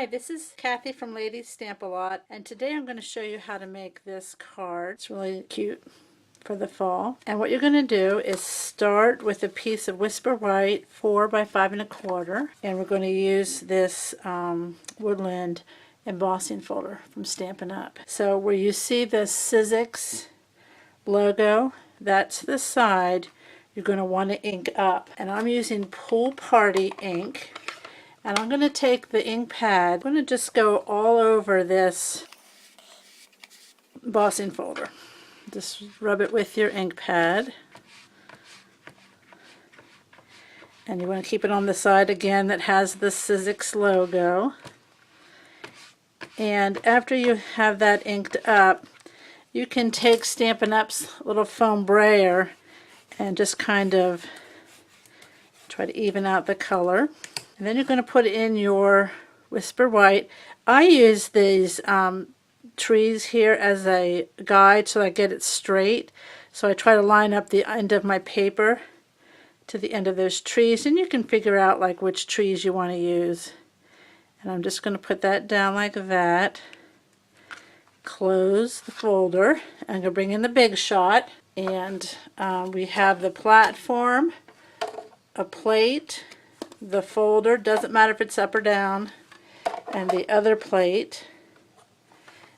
Hi, this is Kathy from Ladies Stamp A Lot, and today I'm going to show you how to make this card. It's really cute for the fall. And what you're going to do is start with a piece of Whisper White 4 by 5 1/4, and we're going to use this Woodland Embossing Folder from Stampin' Up. So where you see the Sizzix logo, that's the side you're going to want to ink up. And I'm using Pool Party ink. And I'm going to take the ink pad, I'm going to just go all over this embossing folder. Just rub it with your ink pad. And you want to keep it on the side again that has the Sizzix logo. And after you have that inked up, you can take Stampin' Up's little foam brayer and just kind of try to even out the color. And then you're going to put in your Whisper White. I use these trees here as a guide so I get it straight. So I try to line up the end of my paper to the end of those trees, and you can figure out like which trees you want to use. And I'm just going to put that down like that. Close the folder. I'm going to bring in the big shot, and we have the platform, a plate, the folder, doesn't matter if it's up or down, and the other plate,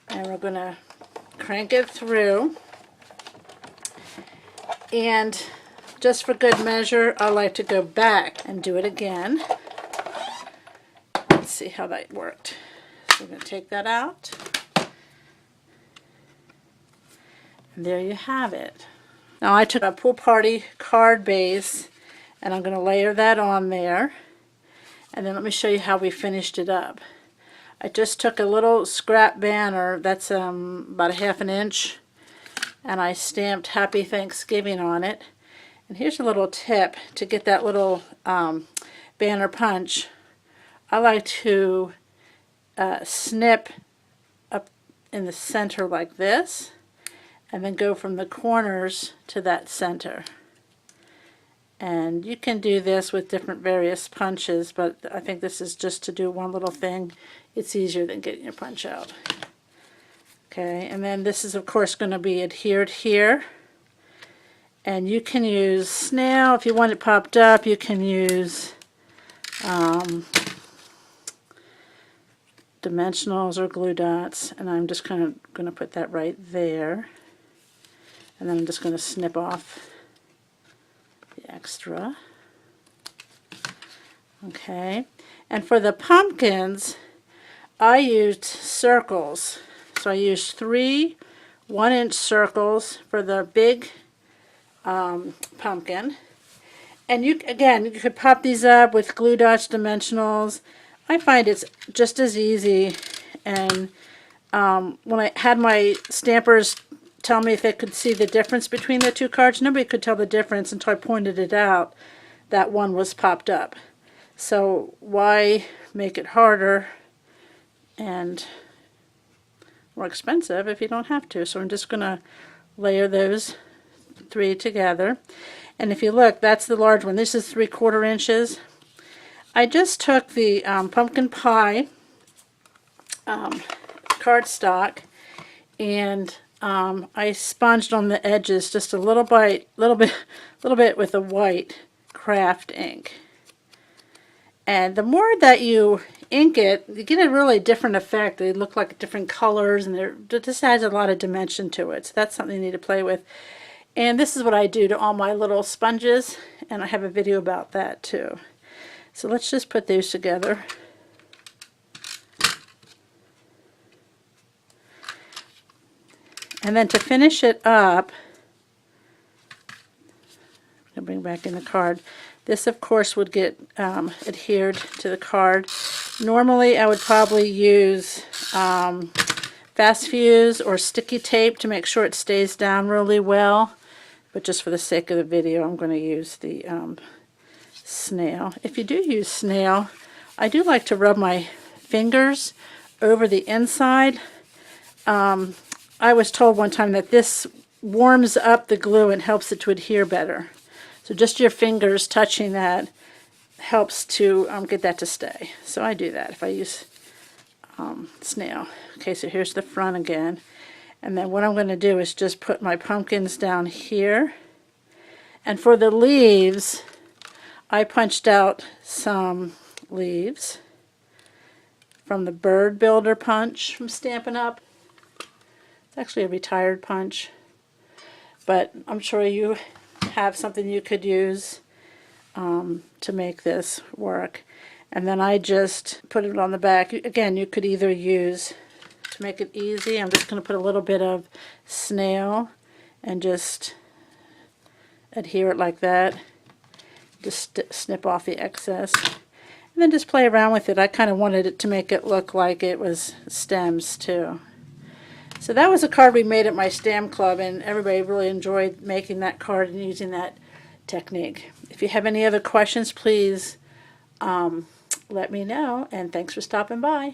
and we're going to crank it through. And just for good measure, I like to go back and do it again. Let's see how that worked. So we're going to take that out, and there you have it. Now I took a Pool Party card base, and I'm going to layer that on there, and then let me show you how we finished it up. I just took a little scrap banner that's about 1/2 inch, and I stamped Happy Thanksgiving on it. And here's a little tip to get that little banner punch. I like to snip up in the center like this, and then go from the corners to that center. And you can do this with different various punches, but I think this is just to do one little thing. It's easier than getting your punch out. Okay, and then this is of course going to be adhered here. And you can use snail if you want it popped up. You can use dimensionals or glue dots. And I'm just kind of going to put that right there. And then I'm just going to snip off extra. Okay, and for the pumpkins I used circles. So I used 3 1-inch circles for the big pumpkin. And you could pop these up with glue dots, dimensionals. I find it's just as easy. And when I had my stampers tell me if they could see the difference between the two cards, nobody could tell the difference until I pointed it out that one was popped up. So why make it harder and more expensive if you don't have to? So I'm just going to layer those 3 together. And if you look, that's the large one. This is 3/4 inches. I just took the pumpkin pie cardstock, and I sponged on the edges just a little bit with a white craft ink. And the more that you ink it, you get a really different effect. They look like different colors, and it just adds a lot of dimension to it. So that's something you need to play with. And this is what I do to all my little sponges, and I have a video about that too. So let's just put those together. And then to finish it up, I'm going to bring back in the card. This, of course, would get adhered to the card. Normally, I would probably use fast fuse or sticky tape to make sure it stays down really well. But just for the sake of the video, I'm going to use the snail. If you do use snail, I do like to rub my fingers over the inside. I was told one time that this warms up the glue and helps it to adhere better. So just your fingers touching that helps to get that to stay. So I do that. If I use snail. Okay, so here's the front again. And then what I'm going to do is just put my pumpkins down here. And for the leaves, I punched out some leaves from the Bird Builder punch from Stampin' Up. It's actually a retired punch, but I'm sure you have something you could use to make this work. And then I just put it on the back. Again, you could either use, to make it easy, I'm just going to put a little bit of snail and just adhere it like that. Just snip off the excess. And then just play around with it. I kind of wanted it to make it look like it was stems too. So that was a card we made at my stamp club, and everybody really enjoyed making that card and using that technique. If you have any other questions, please let me know, and thanks for stopping by.